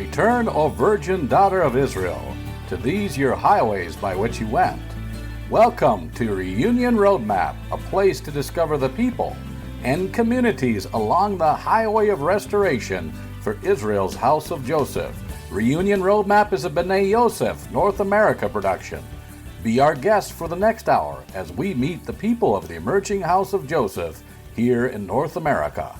Return, O virgin daughter of Israel, to these your highways by which you went. Welcome to Reunion Roadmap, a place to discover the people and communities along the highway of restoration for Israel's house of Joseph. Reunion Roadmap is a BYNA Yosef North America production. Be our guest for the next hour as we meet the people of the emerging house of Joseph here in North America.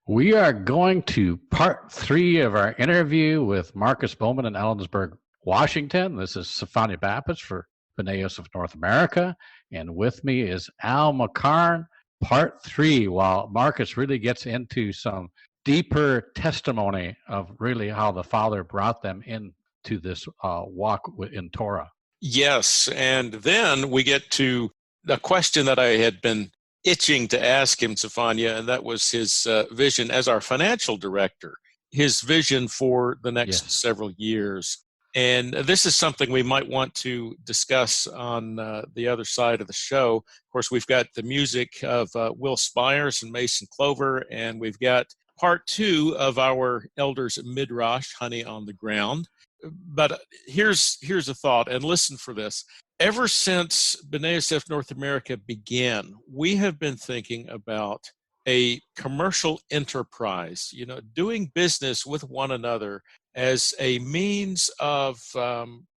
We are going to part 3 of our interview with Marcus Bowman in Ellensburg, Washington. This is Sophia Baptist for BYNA Yosef North America, and with me is Al McCarn, part 3, while Marcus really gets into some deeper testimony of really how the Father brought them into this walk in Torah. Yes, and then we get to the question that I had been itching to ask him, Sophia, and that was his vision as our financial director, his vision for the next several years. And this is something we might want to discuss on the other side of the show. Of course, we've got the music of Will Spires and Mason Clover, and we've got part 2 of our elders Midrash, Honey on the Ground. But here's a thought, and listen for this. Ever since BYNA Yosef North America began, we have been thinking about a commercial enterprise, doing business with one another as a means of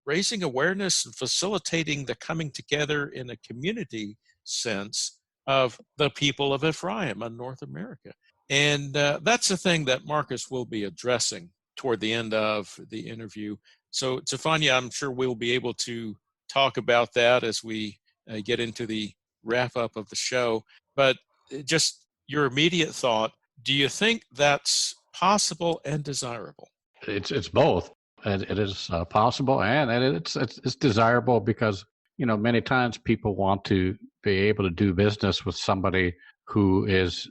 raising awareness and facilitating the coming together in a community sense of the people of Ephraim and North America. And that's the thing that Marcus will be addressing toward the end of the interview. So, Sophia, I'm sure we'll be able to talk about that as we get into the wrap-up of the show. But just your immediate thought, do you think that's possible and desirable? It's both. It is possible, and it's desirable because, many times people want to be able to do business with somebody who is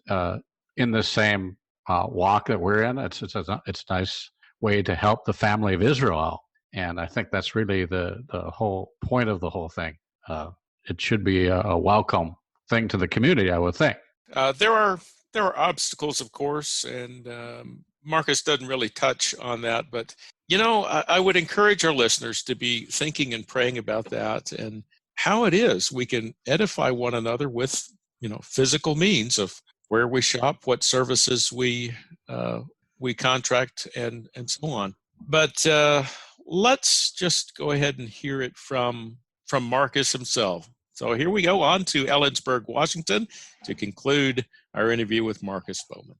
in the same walk that we're in. It's a nice way to help the family of Israel. And I think that's really the whole point of the whole thing. It should be a welcome thing to the community, I would think. There are obstacles, of course, and Marcus doesn't really touch on that. But, I would encourage our listeners to be thinking and praying about that and how it is we can edify one another with, physical means of where we shop, what services we contract, and so on. But let's just go ahead and hear it from Marcus himself. So here we go on to Ellensburg, Washington, to conclude our interview with Marcus Bowman.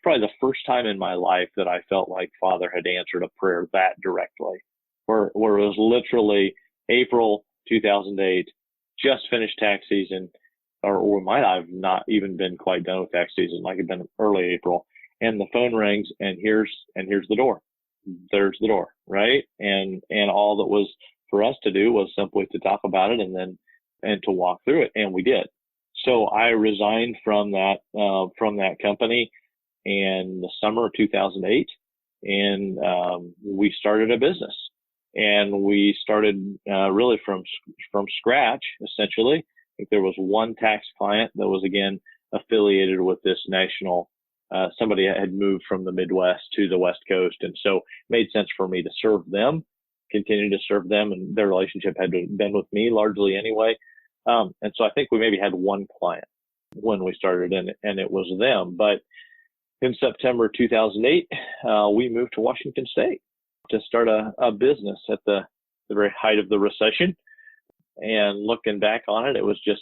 Probably the first time in my life that I felt like Father had answered a prayer that directly, where it was literally April 2008, just finished tax season, or might have not even been quite done with tax season, like it'd been early April, and the phone rings, and here's the door. There's the door, right? And all that was for us to do was simply to talk about it and to walk through it, and we did. So I resigned from that company in the summer of 2008, and we started a business, and we started really from scratch, essentially. I think there was one tax client that was, again, affiliated with this national, somebody had moved from the Midwest to the West Coast. And so it made sense for me to serve them, continue to serve them. And their relationship had been with me largely anyway. And so I think we maybe had one client when we started, and it was them. But in September 2008, we moved to Washington State to start a business at the very height of the recession. And looking back on it, it was just,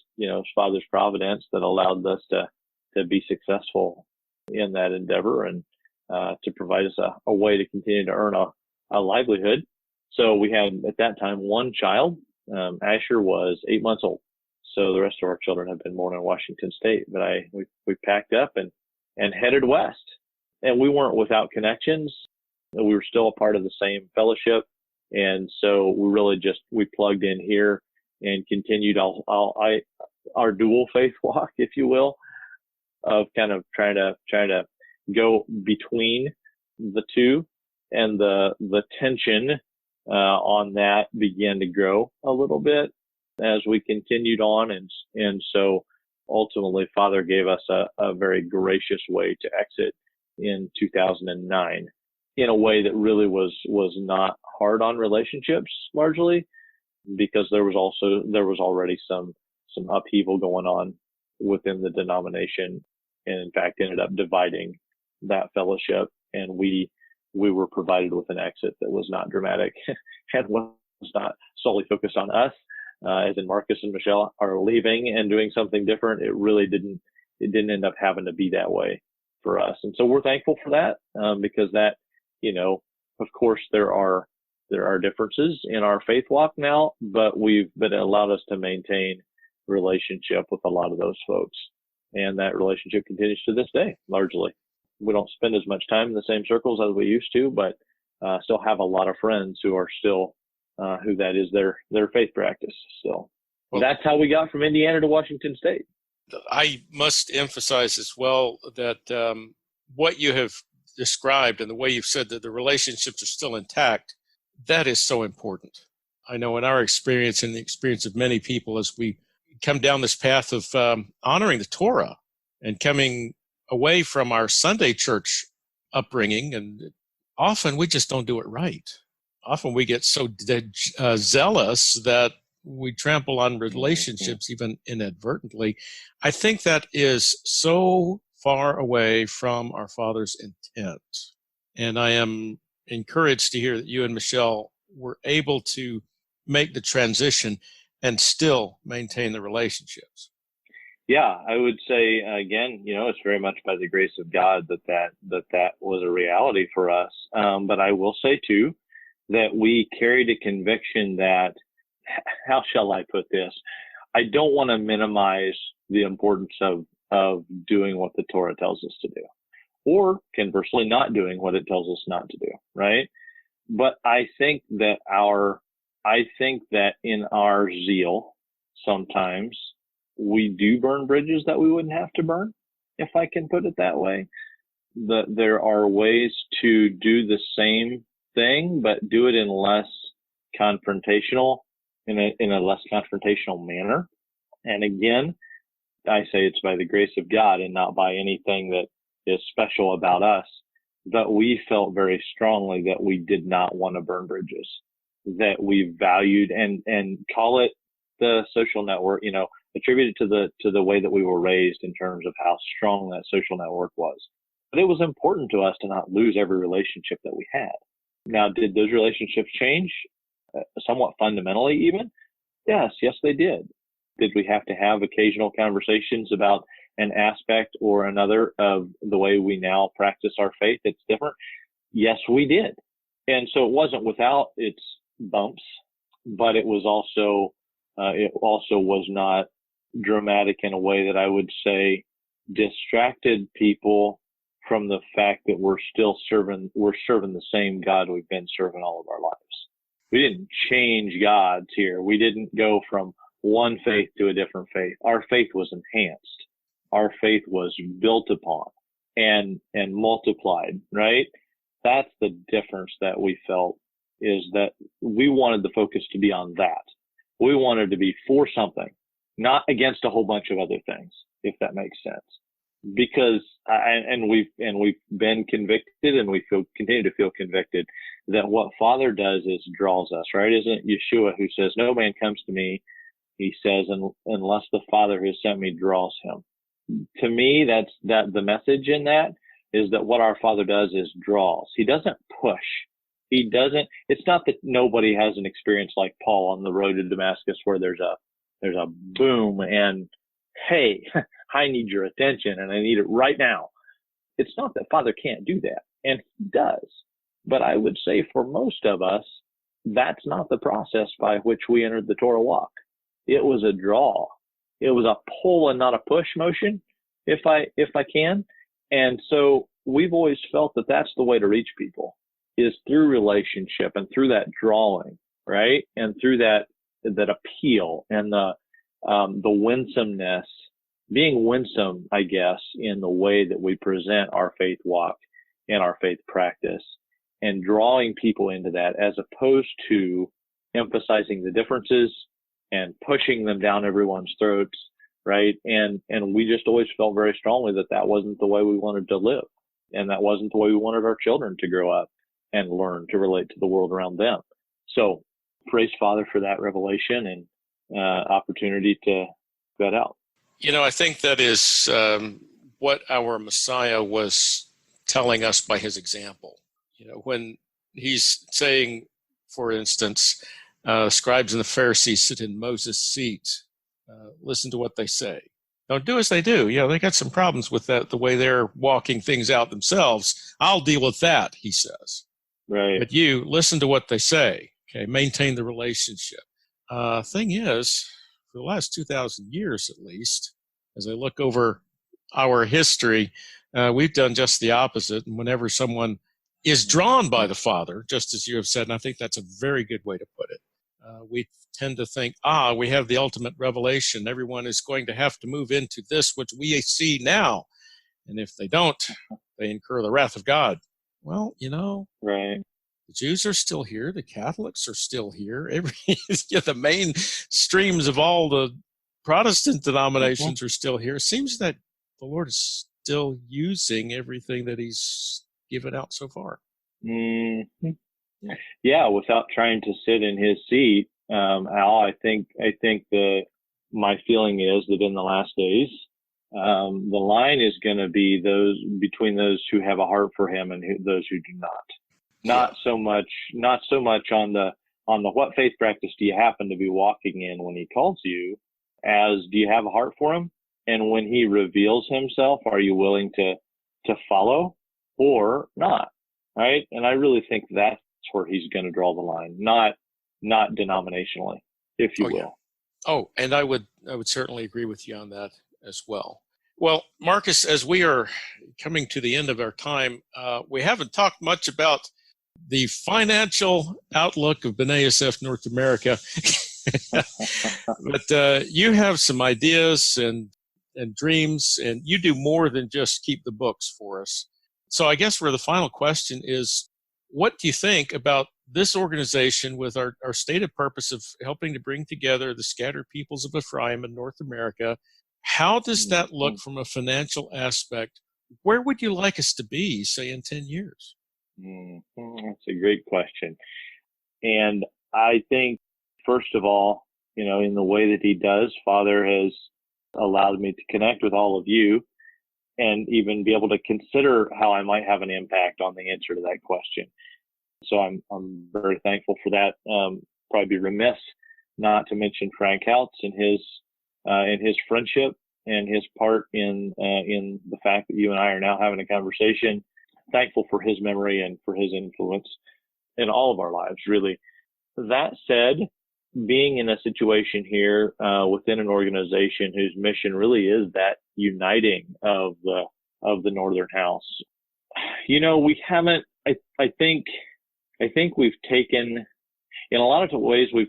Father's providence that allowed us to be successful in that endeavor and to provide us a way to continue to earn a livelihood. So we had, at that time, one child. Asher was 8 months old. So the rest of our children have been born in Washington State. But we packed up and headed west. And we weren't without connections. We were still a part of the same fellowship. And so we plugged in here and continued our dual faith walk, if you will, of kind of trying to go between the two, and the tension on that began to grow a little bit. as we continued on. And so ultimately, Father gave us a very gracious way to exit in 2009 in a way that really was not hard on relationships largely, because there was already some upheaval going on within the denomination, and in fact ended up dividing that fellowship. And we were provided with an exit that was not dramatic and was not solely focused on us, as in Marcus and Michelle are leaving and doing something different. It really didn't end up having to be that way for us. And so we're thankful for that, because that, of course there are differences in our faith walk now, but it allowed us to maintain relationship with a lot of those folks. And that relationship continues to this day, largely. We don't spend as much time in the same circles as we used to, but still have a lot of friends who are still, who that is their faith practice still. Well, that's how we got from Indiana to Washington State. I must emphasize as well that what you have described and the way you've said that the relationships are still intact, that is so important. I know in our experience and the experience of many people, as we come down this path of honoring the Torah and coming away from our Sunday church upbringing, and often we just don't do it right. Often we get so zealous that we trample on relationships even inadvertently. I think that is so far away from our Father's intent. And I am encouraged to hear that you and Michelle were able to make the transition and still maintain the relationships. Yeah, I would say, again, it's very much by the grace of God that was a reality for us. But I will say, too, that we carried a conviction that, how shall I put this? I don't want to minimize the importance of doing what the Torah tells us to do, or conversely, not doing what it tells us not to do, right? But I think that in our zeal, sometimes we do burn bridges that we wouldn't have to burn, if I can put it that way. That there are ways to do the same thing, but do it in less confrontational, in a less confrontational manner. And again, I say it's by the grace of God and not by anything that is special about us, but we felt very strongly that we did not want to burn bridges, that we valued and call it the social network, attributed to the way that we were raised in terms of how strong that social network was. But it was important to us to not lose every relationship that we had. Now, did those relationships change somewhat fundamentally even? Yes, they did. Did we have to have occasional conversations about an aspect or another of the way we now practice our faith that's different? Yes, we did. And so it wasn't without its bumps, but it also was not dramatic in a way that I would say distracted people from the fact that we're serving the same God we've been serving all of our lives. We didn't change gods here. We didn't go from one faith to a different faith. Our faith was enhanced. Our faith was built upon and multiplied, right? That's the difference that we felt, is that we wanted the focus to be on that. We wanted to be for something, not against a whole bunch of other things, if that makes sense. Because we've been convicted, and we continue to feel convicted that what Father does is draws us, right? Isn't it Yeshua who says, "No man comes to me," he says, "unless the Father who sent me draws him." To me, that's the message in that is that what our Father does is draws. He doesn't push. He doesn't. It's not that nobody has an experience like Paul on the road to Damascus where there's a boom and, hey, I need your attention and I need it right now. It's not that Father can't do that, and he does. But I would say for most of us, that's not the process by which we entered the Torah walk. It was a draw. It was a pull and not a push motion, if I can. And so we've always felt that that's the way to reach people, is through relationship and through that drawing, right? And through that appeal and the winsomeness, being winsome, I guess, in the way that we present our faith walk and our faith practice, and drawing people into that, as opposed to emphasizing the differences and pushing them down everyone's throats, right? And we just always felt very strongly that that wasn't the way we wanted to live, and that wasn't the way we wanted our children to grow up and learn to relate to the world around them. So praise Father for that revelation and opportunity to get out. I think that is what our Messiah was telling us by his example. When he's saying, for instance, scribes and the Pharisees sit in Moses' seat, listen to what they say. Don't do as they do. They got some problems with that, the way they're walking things out themselves. I'll deal with that, he says. Right. But you listen to what they say. Okay, maintain the relationship. Thing is, for the last 2,000 years at least, as I look over our history, we've done just the opposite. And whenever someone is drawn by the Father, just as you have said, and I think that's a very good way to put it, we tend to think, we have the ultimate revelation. Everyone is going to have to move into this which we see now. And if they don't, they incur the wrath of God. Well, right. The Jews are still here. The Catholics are still here. The main streams of all the Protestant denominations are still here. It seems that the Lord is still using everything that he's given out so far. Mm-hmm. Yeah, without trying to sit in his seat, Al, I think my feeling is that in the last days, the line is going to be between those who have a heart for him and those who do not. Not so much on the what faith practice do you happen to be walking in when he calls you, as do you have a heart for him? And when he reveals himself, are you willing to follow or not? Right? And I really think that's where he's going to draw the line, not denominationally, if you will. Yeah. Oh, and I would certainly agree with you on that as well. Well, Marcus, as we are coming to the end of our time, we haven't talked much about the financial outlook of BYNA North America. But you have some ideas and dreams, and you do more than just keep the books for us. So I guess for the final question is, what do you think about this organization with our stated purpose of helping to bring together the scattered peoples of Ephraim in North America? How does that look from a financial aspect? Where would you like us to be, say, in 10 years? That's a great question. And I think, first of all, in the way that he does, Father has allowed me to connect with all of you and even be able to consider how I might have an impact on the answer to that question. So I'm very thankful for that. Probably be remiss not to mention Frank Houts and his friendship and his part in the fact that you and I are now having a conversation. Thankful for his memory and for his influence in all of our lives, really. That said, being in a situation here within an organization whose mission really is that uniting of the Northern House, we haven't. I think we've taken, in a lot of ways, we've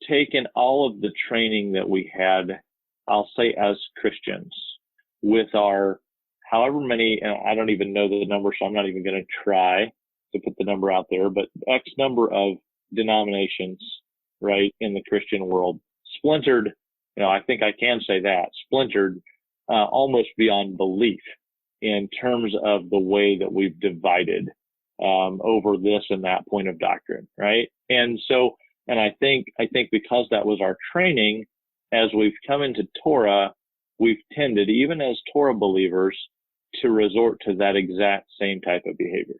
taken all of the training that we had, I'll say as Christians, with our however many, and I don't even know the number, so I'm not even going to try to put the number out there, but X number of denominations, right, in the Christian world, splintered, I think I can say that, splintered almost beyond belief in terms of the way that we've divided over this and that point of doctrine, right? And so, and I think because that was our training, as we've come into Torah, we've tended, even as Torah believers, to resort to that exact same type of behavior.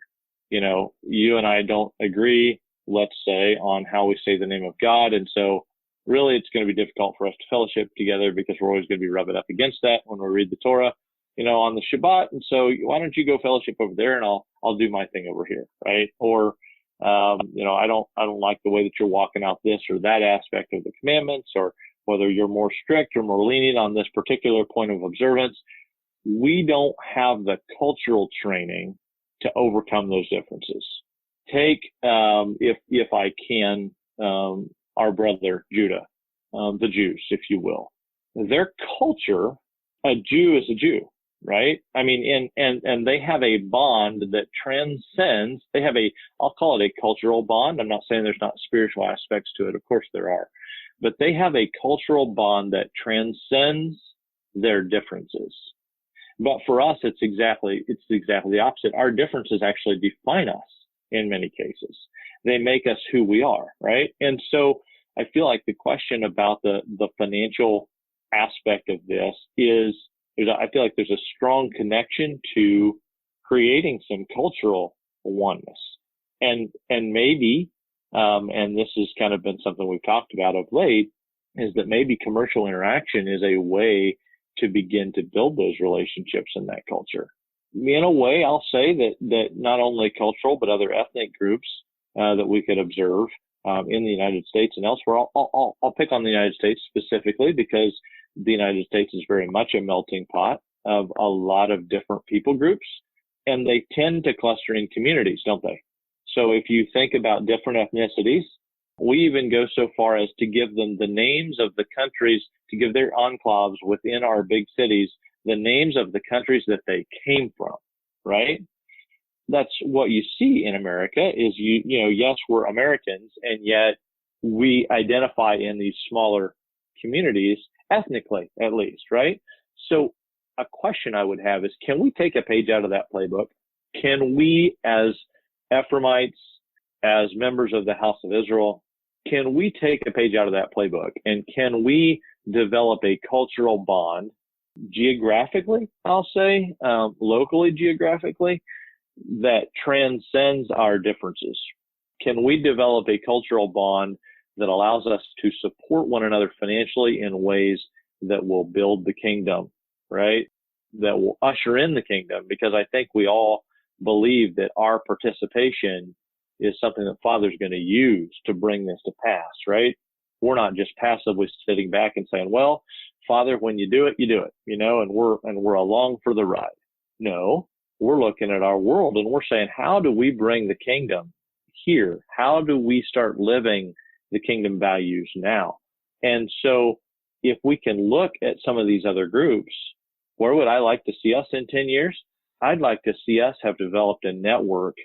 You and I don't agree, let's say, on how we say the name of God. And so really it's going to be difficult for us to fellowship together because we're always going to be rubbing up against that when we read the Torah, on the Shabbat. And so why don't you go fellowship over there and I'll do my thing over here. Right. Or, I don't like the way that you're walking out this or that aspect of the commandments, or whether you're more strict or more lenient on this particular point of observance. We don't have the cultural training to overcome those differences. Take, if I can, our brother Judah, the Jews, if you will. Their culture, a Jew is a Jew, right? I mean, and they have a bond that transcends. I'll call it a cultural bond. I'm not saying there's not spiritual aspects to it. Of course there are. but they have a cultural bond that transcends their differences. But for us, it's exactly the opposite. Our differences actually define us in many cases. They make us who we are, right? And so I feel like the question about the financial aspect of this is, I feel like there's a strong connection to creating some cultural oneness. And maybe, and this has kind of been something we've talked about of late, is that maybe commercial interaction is a way to begin to build those relationships in that culture. In a way, I'll say that not only cultural, but other ethnic groups that we could observe in the United States and elsewhere. I'll pick on the United States specifically because the United States is very much a melting pot of a lot of different people groups, and they tend to cluster in communities, don't they? So if you think about different ethnicities, we even go so far as to give them the names of the countries, to give their enclaves within our big cities, the names of the countries that they came from, right? That's what you see in America is, yes, we're Americans, and yet we identify in these smaller communities, ethnically at least, right? So a question I would have is, can we take a page out of that playbook? Can we, as Ephraimites, as members of the House of Israel, can we take a page out of that playbook, and can we develop a cultural bond geographically, I'll say, locally geographically, that transcends our differences? Can we develop a cultural bond that allows us to support one another financially in ways that will build the kingdom, right? That will usher in the kingdom, because I think we all believe that our participation is something that Father's going to use to bring this to pass, right? We're not just passively sitting back and saying, well, Father, when you do it, and we're along for the ride. No, we're looking at our world and we're saying, how do we bring the kingdom here? How do we start living the kingdom values now? And so if we can look at some of these other groups, where would I like to see us in 10 years? I'd like to see us have developed a network,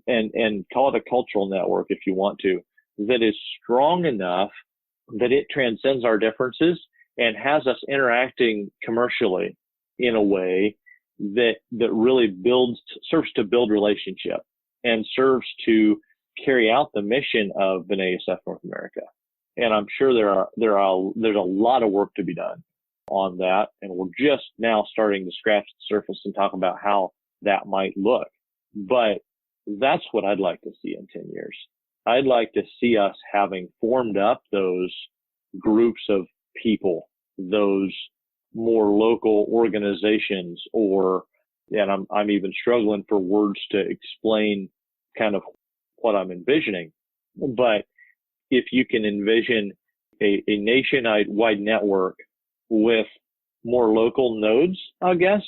and call it a cultural network if you want to, that is strong enough that it transcends our differences and has us interacting commercially in a way that really serves to build relationship and serves to carry out the mission of BYNA North America. And I'm sure there's a lot of work to be done on that, and we're just now starting to scratch the surface and talk about how that might look. But that's what I'd like to see in 10 years. I'd like to see us having formed up those groups of people, those more local organizations, and I'm even struggling for words to explain kind of what I'm envisioning. But if you can envision a nationwide network with more local nodes, I guess,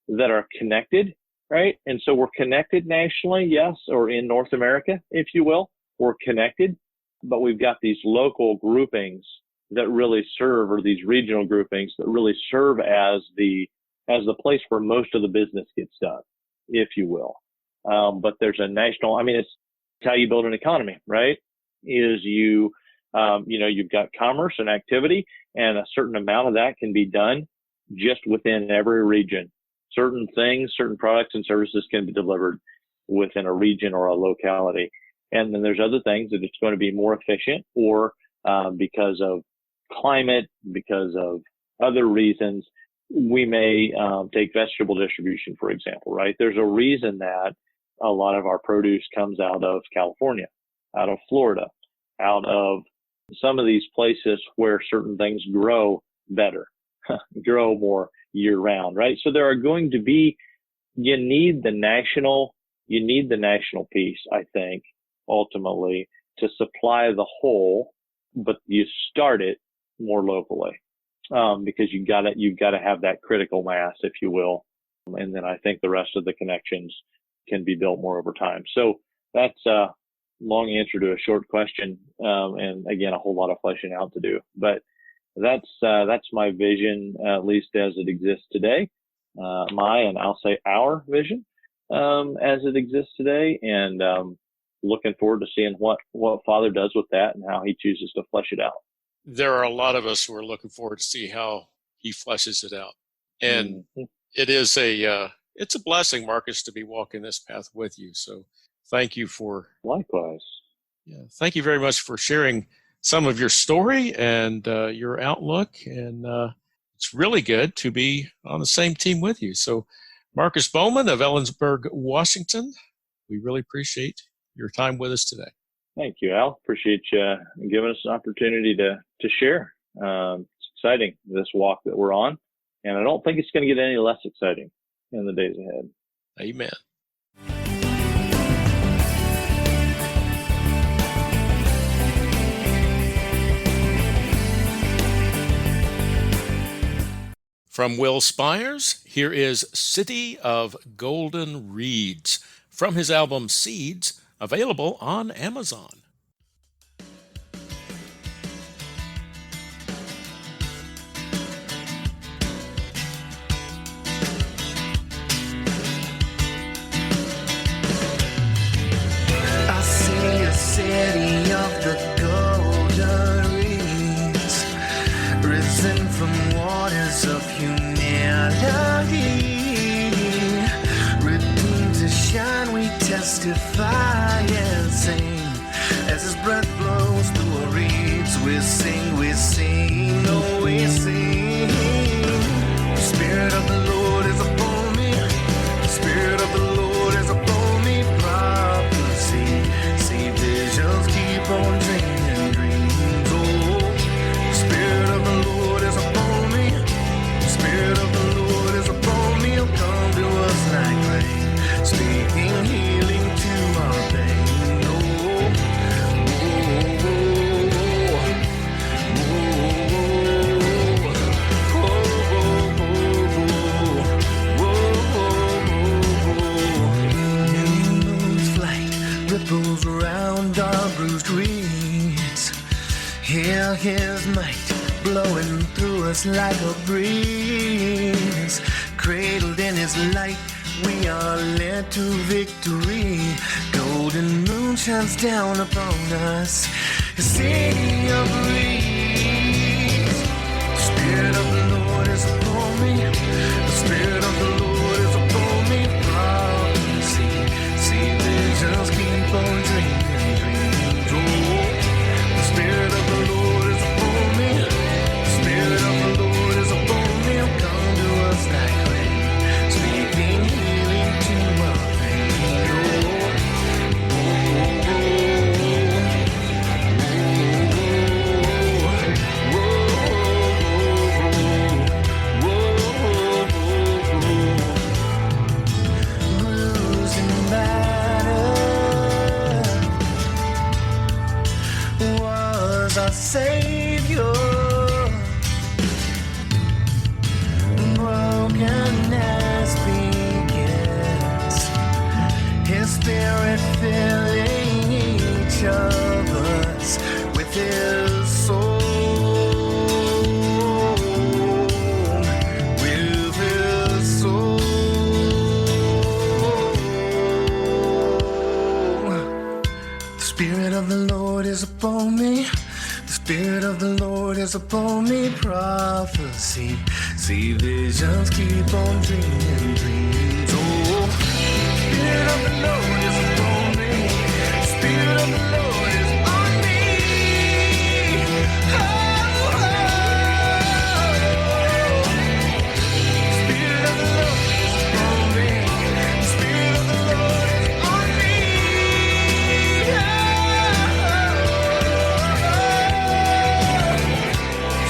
that are connected, right? And so we're connected nationally, yes, or in North America, if you will. We're connected, but we've got these local groupings that really serve, or these regional groupings that really serve as the place where most of the business gets done, if you will. But there's a national, it's how you build an economy, right? Is you've got commerce and activity, and a certain amount of that can be done just within every region. Certain things, certain products and services can be delivered within a region or a locality. And then there's other things that it's going to be more efficient, or because of climate, because of other reasons, we may take vegetable distribution, for example, right? There's a reason that a lot of our produce comes out of California, out of Florida, out of some of these places where certain things grow better, grow more year round, right? So there are going to be, you need the national piece, I think, ultimately, to supply the whole, but you start it more locally, because you've got to have that critical mass, if you will. And then I think the rest of the connections can be built more over time. So that's a long answer to a short question. And again, a whole lot of fleshing out to do, but that's my vision, at least as it exists today. And I'll say our vision, as it exists today, and looking forward to seeing what Father does with that and how he chooses to flesh it out. there are a lot of us who are looking forward to see how he fleshes it out. And it is it's a blessing, Marcus, to be walking this path with you. So thank you for likewise. Yeah, thank you very much for sharing some of your story and your outlook. And it's really good to be on the same team with you. So Marcus Bowman of Ellensburg, Washington, we really appreciate your time with us today. Thank you, Al. Appreciate you giving us an opportunity to share. It's exciting, this walk that we're on. And I don't think it's going to get any less exciting in the days ahead. Amen. From Will Spires, here is City of Golden Reeds from his album Seeds, available on Amazon. I see a city of the golden reeds, risen from waters of humanity, redeemed to shine. We testify and sing as his breath blows through our reeds. We sing, oh we sing. The Spirit of the Lord is upon me, the Spirit of the Lord is upon me. Prophecy, see visions, keep on dreaming dreams. Oh, the Spirit of the Lord is upon me, the Spirit of the Lord is upon me. He'll come to us like rain, speaking healing to our pain. Ripples around our bruised reeds. Hear his might blowing through us like a breeze. Cradled in his light, we are led to victory. Golden moon shines down upon us, a city of reeds. The Spirit of the Lord is upon me, the Spirit of the Lord is upon me. Prophecy, see visions, keep on dreaming dreams. Oh, the Spirit of the Lord is upon me, the Spirit of the Lord is upon me. He'll come to us like rain, speaking healing to our pain. Losing battle was our Savior. Brokenness begins, his Spirit filling each of us with his soul, with his soul. The Spirit of the Lord is upon me, the Spirit of the Lord is upon me. Prophecy, see visions, keep on dreaming dreams. Oh, the Spirit of the Lord is upon me, the Spirit of the Lord is on me. Oh, the Spirit of the Lord is upon me, the Spirit of the Lord is on me. The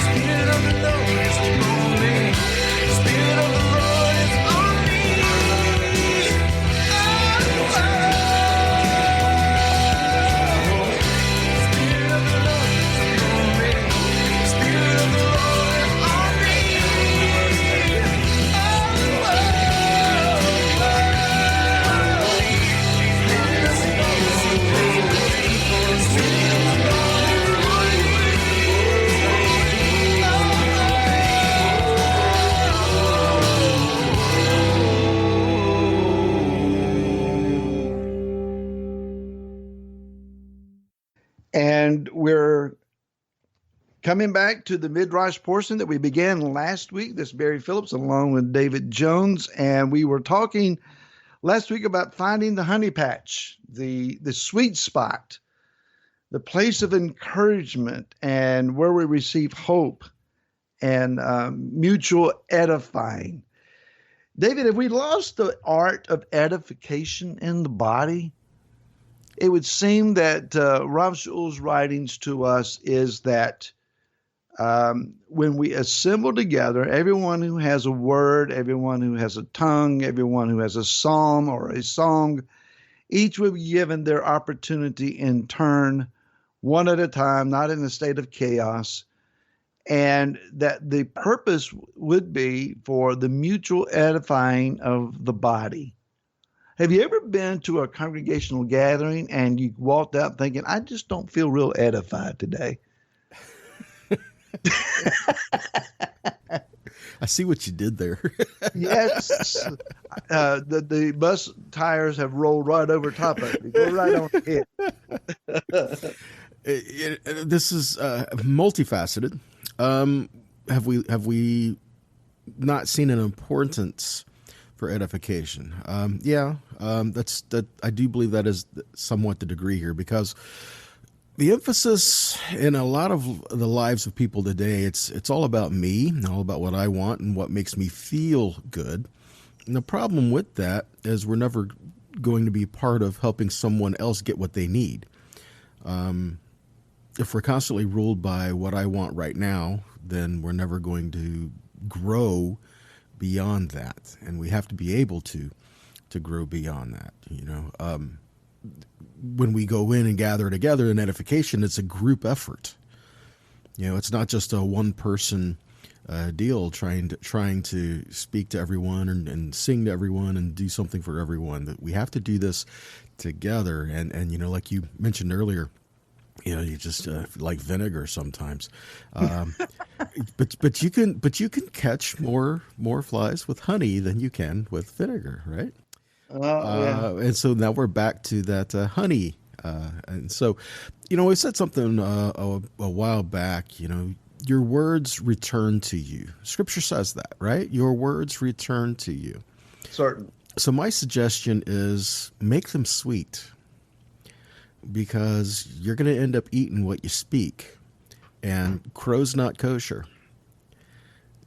Spirit of the Lord is upon me, the Spirit of the Lord is on me. Spirit of the Lord is upon me, the Spirit of the Lord is on And we're Coming back to the Midrash portion that we began last week, this is Barry Phillips along with David Jones, and we were talking last week about finding the honey patch, the sweet spot, the place of encouragement, and where we receive hope and mutual edifying. David, have we lost the art of edification in the body? It would seem that Rav Shaul's writings to us is that when we assemble together, everyone who has a word, everyone who has a tongue, everyone who has a psalm or a song, each will be given their opportunity in turn, one at a time, not in a state of chaos, and that the purpose would be for the mutual edifying of the body. Have you ever been to a congregational gathering and you walked out thinking, I just don't feel real edified today? I see what you did there. Yes. The bus tires have rolled right over top of it. Go right on the head. This is multifaceted. Have we not seen an importance for edification? That I do believe that is somewhat the degree here, because the emphasis in a lot of the lives of people today, it's all about me, all about what I want and what makes me feel good. And the problem with that is we're never going to be part of helping someone else get what they need. If we're constantly ruled by what I want right now, then we're never going to grow beyond that. And we have to be able to grow beyond that, when we go in and gather together in edification, it's a group effort. It's not just a one person deal trying to speak to everyone and sing to everyone and do something for everyone. That we have to do this together. And like you mentioned earlier, you just like vinegar sometimes, but you can catch more flies with honey than you can with vinegar, right? Yeah. And so now we're back to that honey. And so, we said something a while back, your words return to you. Scripture says that, right? Your words return to you. Certain. So my suggestion is make them sweet, because you're going to end up eating what you speak, and crow's not kosher.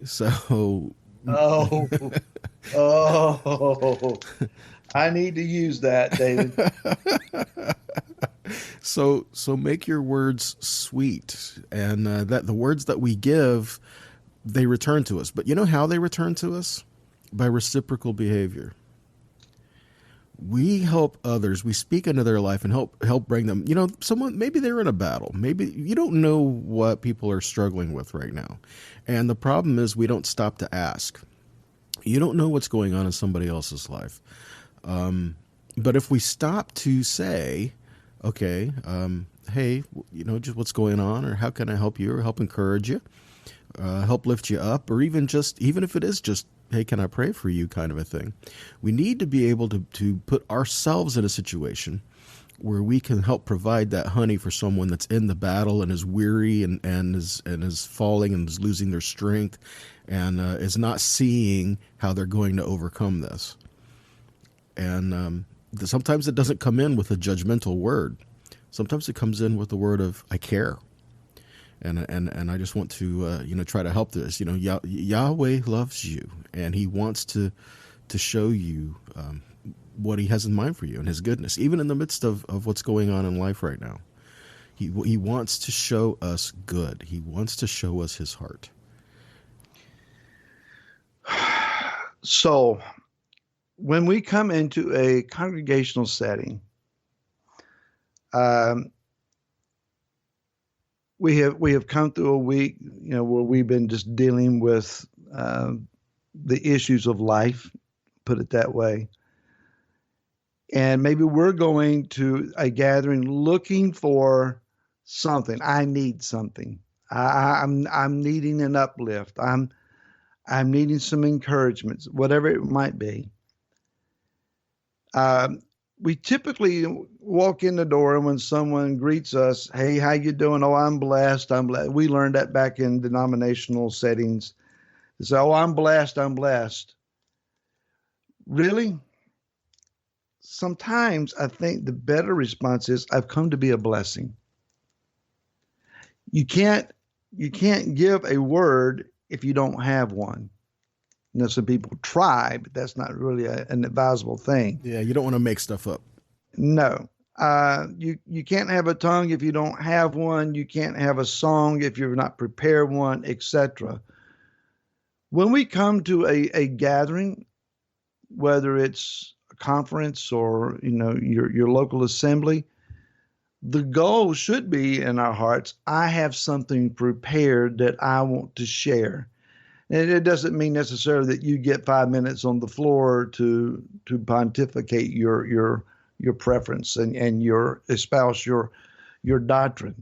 So. Oh, I need to use that, David. So make your words sweet, and that the words that we give, they return to us. But you know how they return to us? By reciprocal behavior. We help others. We speak into their life and help bring them. Someone, maybe they're in a battle. Maybe you don't know what people are struggling with right now, and the problem is we don't stop to ask. You don't know what's going on in somebody else's life. But if we stop to say, okay, hey, just what's going on, or how can I help you, or help encourage you, help lift you up, or even if it is just, hey, can I pray for you, kind of a thing. We need to be able to put ourselves in a situation where we can help provide that honey for someone that's in the battle and is weary and is falling and is losing their strength and is not seeing how they're going to overcome this. And sometimes it doesn't come in with a judgmental word. Sometimes it comes in with the word of, I care. And I just want to, try to help this. Yahweh loves you, and he wants to show you what he has in mind for you and his goodness, even in the midst of what's going on in life right now. He wants to show us good. He wants to show us his heart. So when we come into a congregational setting, we have come through a week, where we've been just dealing with the issues of life, put it that way. And maybe we're going to a gathering looking for something. I need something. I'm needing an uplift. I'm needing some encouragement, whatever it might be. we typically walk in the door, and when someone greets us, "Hey, how you doing?" "Oh, I'm blessed. I'm blessed." We learned that back in denominational settings. They say, "Oh, I'm blessed. I'm blessed." Really? Sometimes I think the better response is, "I've come to be a blessing." You can't give a word if you don't have one. You know, some people try, but that's not really an advisable thing. Yeah, you don't want to make stuff up. No. You can't have a tongue if you don't have one. You can't have a song if you're not prepared one, etc. When we come to a gathering, whether it's a conference or your local assembly, the goal should be in our hearts, I have something prepared that I want to share. And it doesn't mean necessarily that you get 5 minutes on the floor to pontificate your preference and your espouse your doctrine.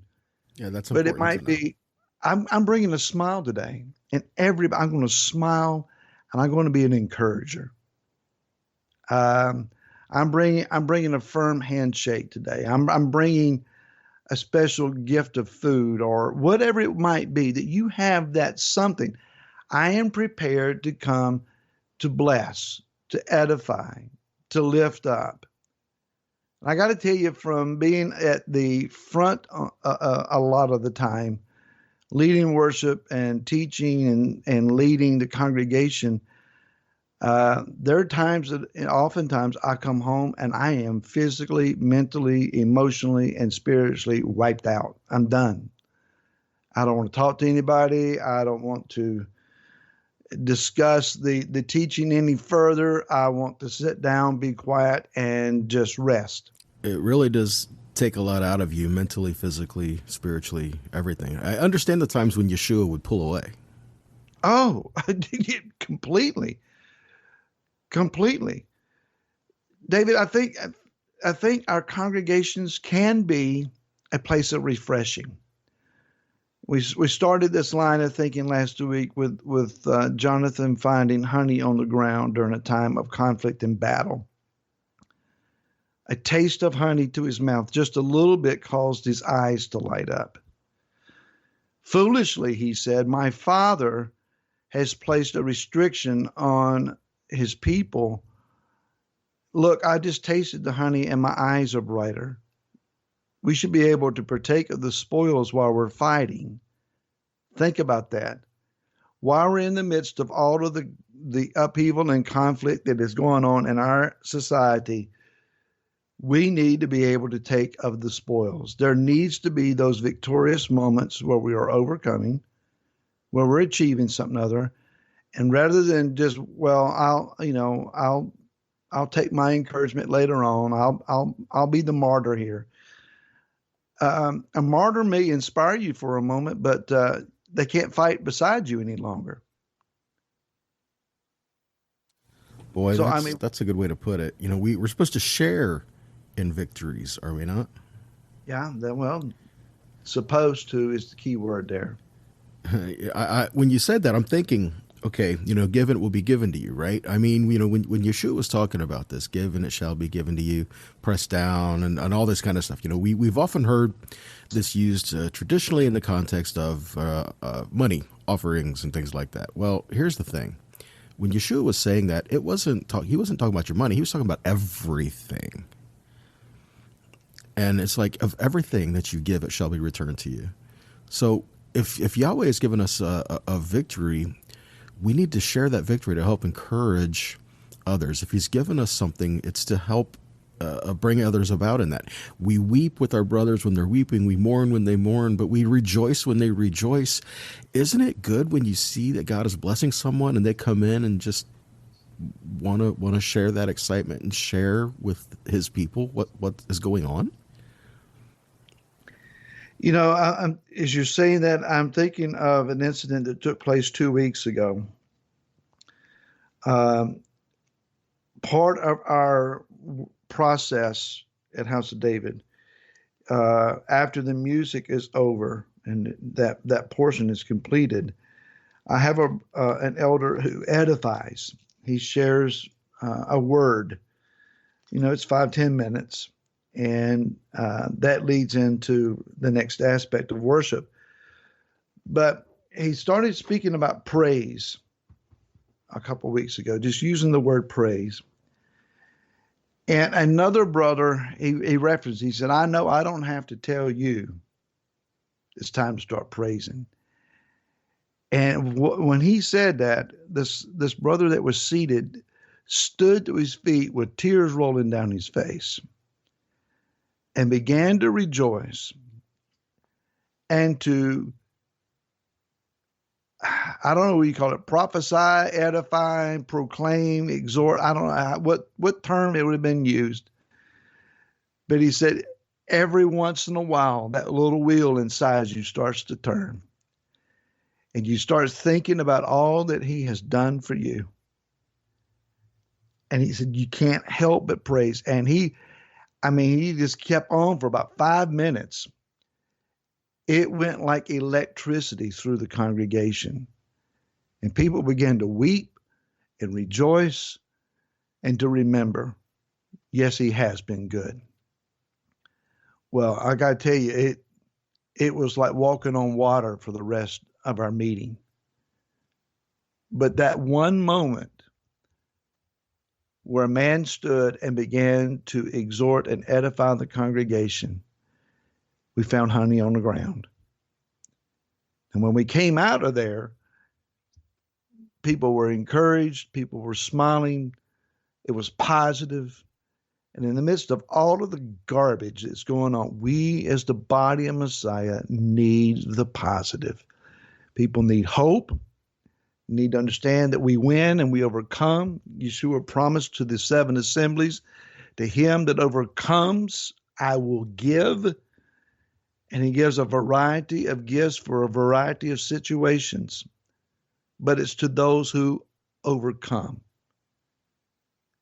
Yeah, that's But important. it might be, I'm bringing a smile today, and I'm going to smile, and I'm going to be an encourager. I'm bringing a firm handshake today. I'm bringing a special gift of food or whatever it might be, that you have that something. I am prepared to come to bless, to edify, to lift up. I got to tell you, from being at the front a lot of the time, leading worship and teaching and leading the congregation, there are times that oftentimes I come home and I am physically, mentally, emotionally, and spiritually wiped out. I'm done. I don't want to talk to anybody. I don't want to discuss the teaching any further. I want to sit down, be quiet, and just rest. It really does take a lot out of you, mentally, physically, spiritually, everything. I understand the times when Yeshua would pull away. Oh, completely. David, I think our congregations can be a place of refreshing. We started this line of thinking last week with Jonathan finding honey on the ground during a time of conflict and battle. A taste of honey to his mouth, just a little bit, caused his eyes to light up. Foolishly, he said, "My Father has placed a restriction on his people. Look, I just tasted the honey and my eyes are brighter." We should be able to partake of the spoils while we're fighting. Think about that. While we're in the midst of all of the upheaval and conflict that is going on in our society, we need to be able to take of the spoils. There needs to be those victorious moments where we are overcoming, where we're achieving something other. And rather than just, well, I'll take my encouragement later on. I'll be the martyr here. A martyr may inspire you for a moment, but they can't fight beside you any longer. Boy, so, that's a good way to put it. We're supposed to share in victories, are we not? Yeah, well, supposed to is the key word there. When you said that, I'm thinking, okay, given it will be given to you, right? I mean, when Yeshua was talking about this, given it shall be given to you, pressed down, and all this kind of stuff, we've often heard this used traditionally in the context of money offerings and things like that. Well, here's the thing. When Yeshua was saying that, he wasn't talking about your money. He was talking about everything. And it's like, of everything that you give, it shall be returned to you. So if Yahweh has given us a victory, we need to share that victory to help encourage others. If he's given us something, it's to help bring others about in that. We weep with our brothers when they're weeping. We mourn when they mourn, but we rejoice when they rejoice. Isn't it good when you see that God is blessing someone and they come in and just want to share that excitement and share with his people what is going on? As you're saying that, I'm thinking of an incident that took place 2 weeks ago. Part of our process at House of David, after the music is over and that portion is completed, I have an elder who edifies. He shares a word it's 5-10 minutes. And that leads into the next aspect of worship. But he started speaking about praise a couple of weeks ago, just using the word praise. And another brother, he referenced, he said, I know I don't have to tell you it's time to start praising. And when he said that, this brother that was seated stood to his feet with tears rolling down his face and began to rejoice and to, I don't know what you call it, prophesy, edify, proclaim, exhort. I don't know what term it would have been used. But he said, every once in a while, that little wheel inside you starts to turn. And you start thinking about all that he has done for you. And he said, you can't help but praise. And he just kept on for about 5 minutes. It went like electricity through the congregation. And people began to weep and rejoice and to remember, yes, he has been good. Well, I got to tell you, it was like walking on water for the rest of our meeting. But that one moment where a man stood and began to exhort and edify the congregation, we found honey on the ground. And when we came out of there, people were encouraged, people were smiling, it was positive. And in the midst of all of the garbage that's going on, we as the body of Messiah need the positive. People need hope, need to understand that we win and we overcome. Yeshua promised to the 7 assemblies, to him that overcomes, I will give. And he gives a variety of gifts for a variety of situations. But it's to those who overcome.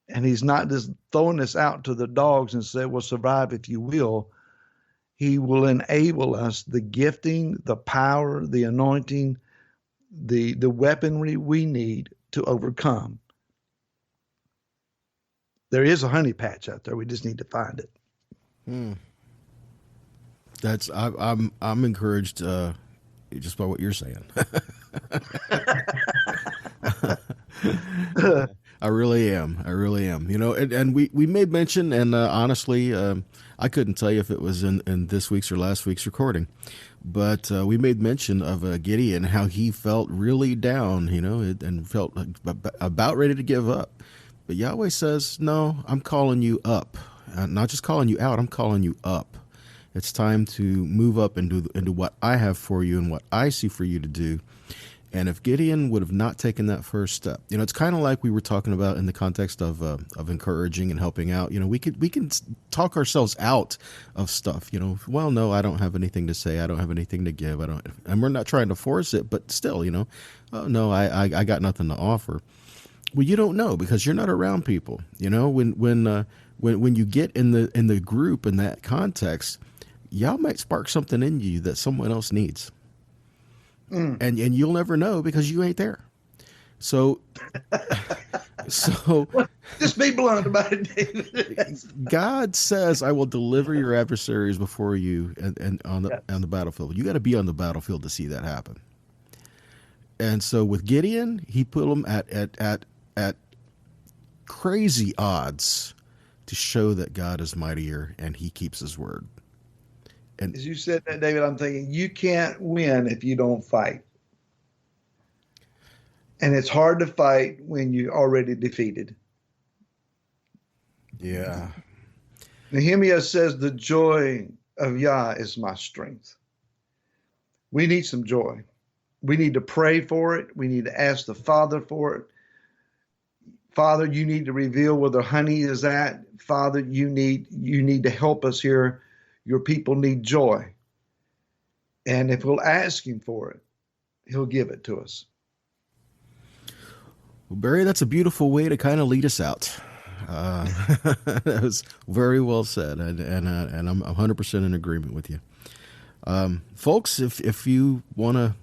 And he's not just throwing this out to the dogs and say, well, survive if you will. He will enable us the gifting, the power, the anointing, the weaponry we need to overcome. There is a honey patch out there. We just need to find it. I'm encouraged just by what you're saying. I really am. And we made mention, and honestly, I couldn't tell you if it was in this week's or last week's recording, but we made mention of Gideon, how he felt really down, and felt about ready to give up. But Yahweh says, no, I'm calling you up. Not just calling you out, I'm calling you up. It's time to move up into what I have for you and what I see for you to do. And if Gideon would have not taken that first step, it's kind of like we were talking about in the context of encouraging and helping out. We can talk ourselves out of stuff. Well, no, I don't have anything to say. I don't have anything to give. And we're not trying to force it, but still, oh no, I got nothing to offer. Well, you don't know because you're not around people. When you get in the group in that context, y'all might spark something in you that someone else needs. And you'll never know because you ain't there. So just be blunt about it, David. God says, I will deliver your adversaries before you and on the battlefield. You got to be on the battlefield to see that happen. And so with Gideon, he put them at crazy odds to show that God is mightier and he keeps his word. And as you said that, David, I'm thinking you can't win if you don't fight. And it's hard to fight when you're already defeated. Yeah. Nehemiah says, the joy of Yah is my strength. We need some joy. We need to pray for it. We need to ask the Father for it. Father, you need to reveal where the honey is at. Father, you need to help us here. Your people need joy. And if we'll ask him for it, he'll give it to us. Well, Barry, that's a beautiful way to kind of lead us out. That was very well said, and I'm 100% in agreement with you. Folks, if you want to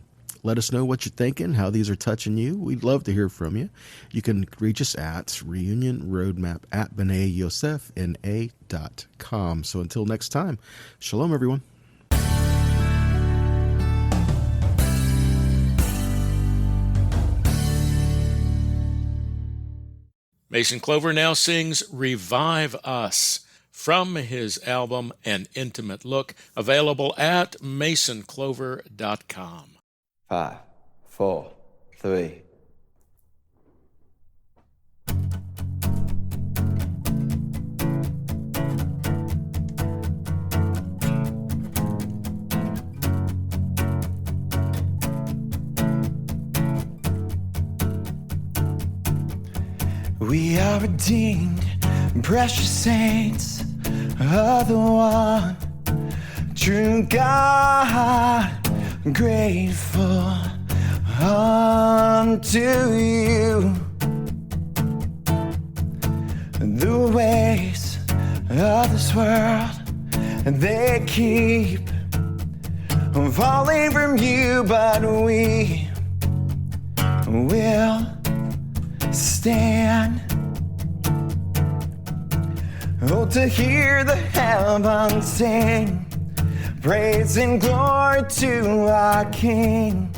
Let us know what you're thinking, how these are touching you. We'd love to hear from you. You can reach us at reunionroadmap@BYNA.com. So until next time, shalom, everyone. Mason Clover now sings Revive Us from his album An Intimate Look, available at masonclover.com. 5, 4, 3. We are redeemed, precious saints of the one true God, grateful unto you. The ways of this world, they keep falling from you, but we will stand. Oh, to hear the heavens sing, praise and glory to our King.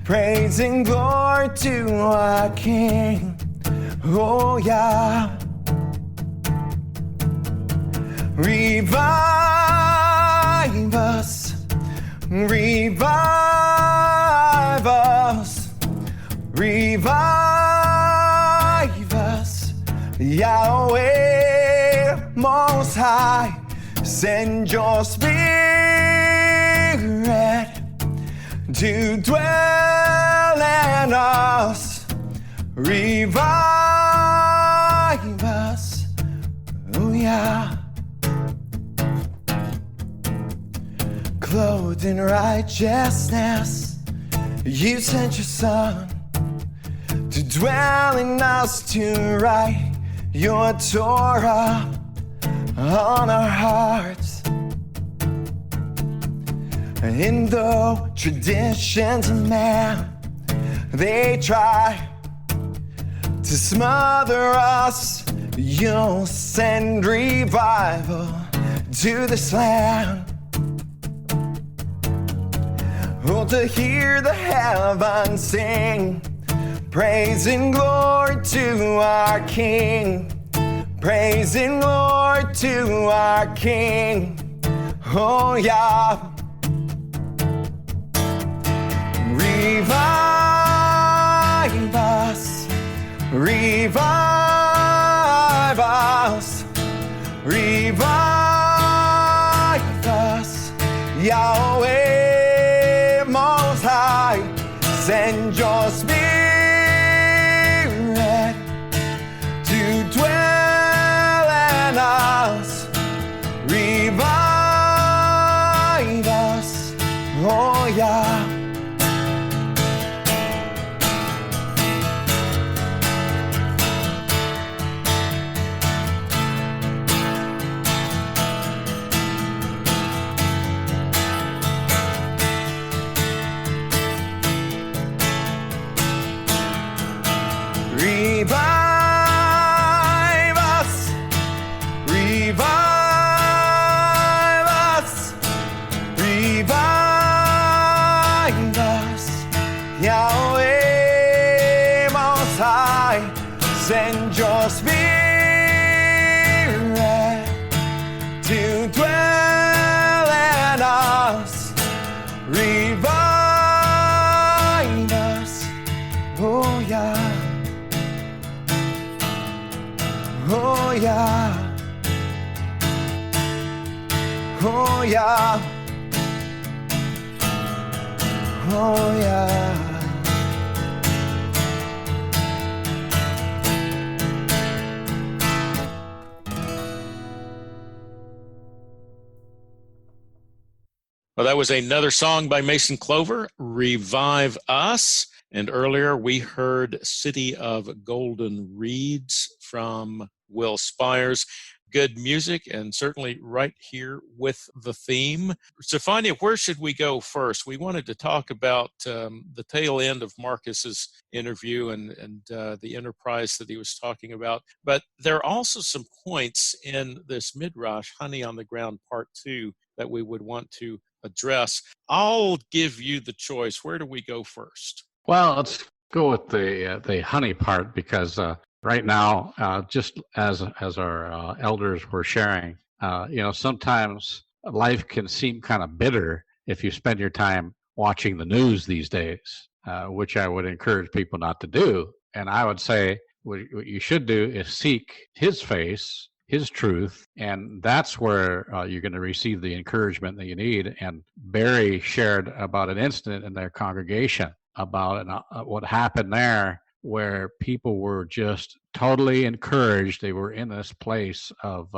Praise and glory to our King. Oh, yeah. Revive us. Revive us. Revive us. Yahweh Most High, send your Spirit to dwell in us. Revive us, oh yeah. Clothed in righteousness, you sent your Son to dwell in us, to write your Torah on our hearts. And though traditions of man, they try to smother us, you'll send revival to this land. Oh, to hear the heavens sing, praise and glory to our King. Praise and glory to our King. Oh, yeah. Revive us. Revive us. Revive us. Yahweh Most High, send your Spirit to dwell in us. Revive us, oh yeah. Revive us, revive us, revive us. Yahweh Most High, send your Spirit to dwell in us. Revive us, oh yeah. Oh yeah, oh yeah, oh yeah. Well, that was another song by Mason Clover, Revive Us. And earlier we heard City of Golden Reeds from Will Spires. good music, and certainly right here with the theme. Sophania, where should we go first? We wanted to talk about the tail end of Marcus's interview and the enterprise that he was talking about. But there are also some points in this Midrash, Honey on the Ground Part 2, that we would want to address. I'll give you the choice. Where do we go first? Well, let's go with the honey part, because right now, just as our elders were sharing, sometimes life can seem kind of bitter if you spend your time watching the news these days, which I would encourage people not to do. And I would say what you should do is seek His face, His truth, and that's where you're going to receive the encouragement that you need. And Barry shared about an incident in their congregation about what happened there, where people were just totally encouraged. They were in this place of,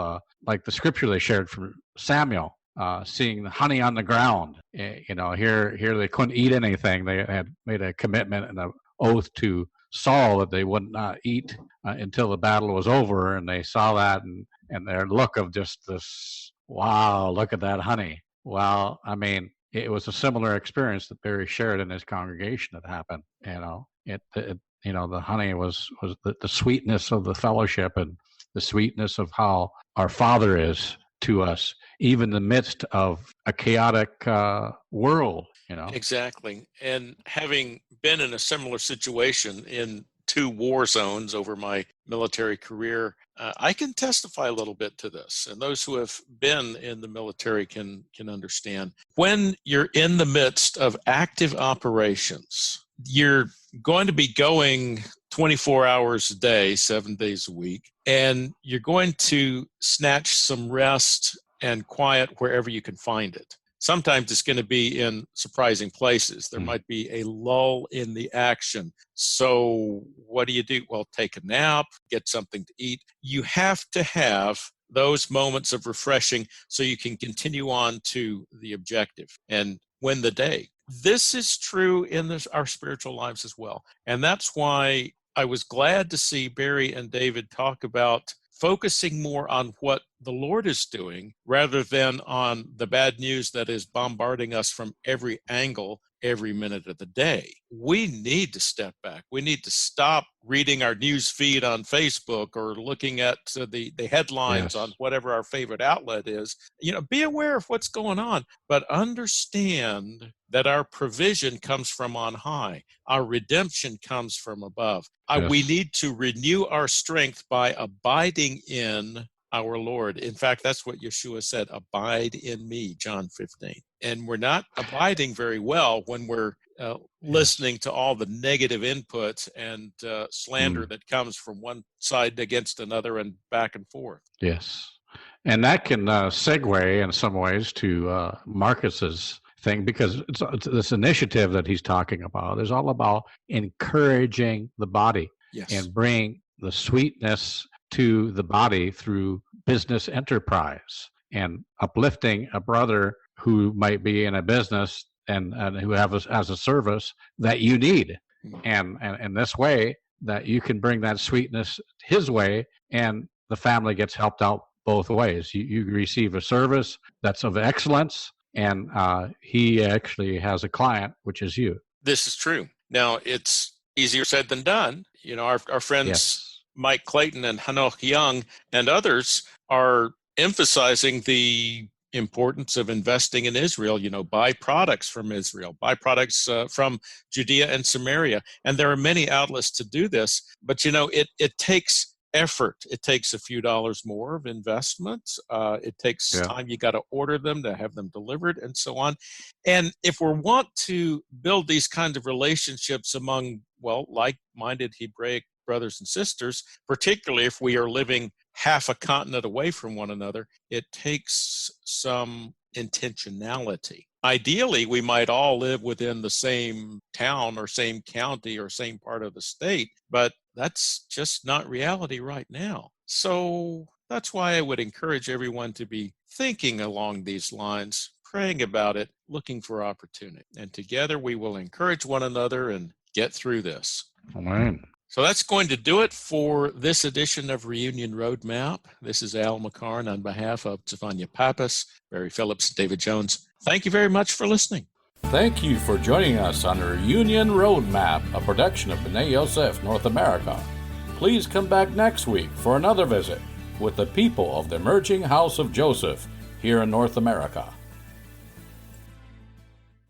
like the scripture they shared from Samuel, seeing the honey on the ground. Here they couldn't eat anything. They had made a commitment and an oath to Saul that they would not eat until the battle was over, and they saw that, and their look of just this, wow, look at that honey. Well, I mean, it was a similar experience that Barry shared in his congregation that happened. The honey was the sweetness of the fellowship and the sweetness of how our Father is to us, even in the midst of a chaotic world. Exactly. And having been in a similar situation in 2 war zones over my military career, I can testify a little bit to this. And those who have been in the military can understand. When you're in the midst of active operations, you're going to be going 24 hours a day, 7 days a week, and you're going to snatch some rest and quiet wherever you can find it. Sometimes it's going to be in surprising places. There might be a lull in the action. So what do? Well, take a nap, get something to eat. You have to have those moments of refreshing so you can continue on to the objective and win the day. This is true in our spiritual lives as well. And that's why I was glad to see Barry and David talk about focusing more on what the Lord is doing rather than on the bad news that is bombarding us from every angle every minute of the day. We need to step back. We need to stop reading our news feed on Facebook or looking at the headlines on whatever our favorite outlet is. Be aware of what's going on, but understand that our provision comes from on high. Our redemption comes from above. We need to renew our strength by abiding in our Lord. In fact, that's what Yeshua said, abide in me, John 15. And we're not abiding very well when we're listening to all the negative input and slander that comes from one side against another and back and forth. Yes. And that can segue in some ways to Marcus's thing, because it's this initiative that he's talking about is all about encouraging the body and bring the sweetness to the body through business enterprise and uplifting a brother who might be in a business and who has a service that you need. And in this way that you can bring that sweetness his way, and the family gets helped out both ways. You receive a service that's of excellence, and he actually has a client, which is you. This is true. Now, it's easier said than done. Our friends Mike Clayton and Hanoch Young and others are emphasizing the importance of investing in Israel. Buy products from Israel, buy products from Judea and Samaria. And there are many outlets to do this, but it takes effort. It takes a few dollars more of investment. It takes time. You got to order them, to have them delivered, and so on. And if we want to build these kinds of relationships among, like-minded Hebraic brothers and sisters, particularly if we are living half a continent away from one another, it takes some intentionality. Ideally, we might all live within the same town or same county or same part of the state, but that's just not reality right now. So that's why I would encourage everyone to be thinking along these lines, praying about it, looking for opportunity. And together we will encourage one another and get through this. Amen. So that's going to do it for this edition of Reunion Roadmap. This is Al McCarn on behalf of Stefania Pappas, Barry Phillips, and David Jones. Thank you very much for listening. Thank you for joining us on Reunion Roadmap, a production of BYNA Yosef North America. Please come back next week for another visit with the people of the emerging House of Joseph here in North America.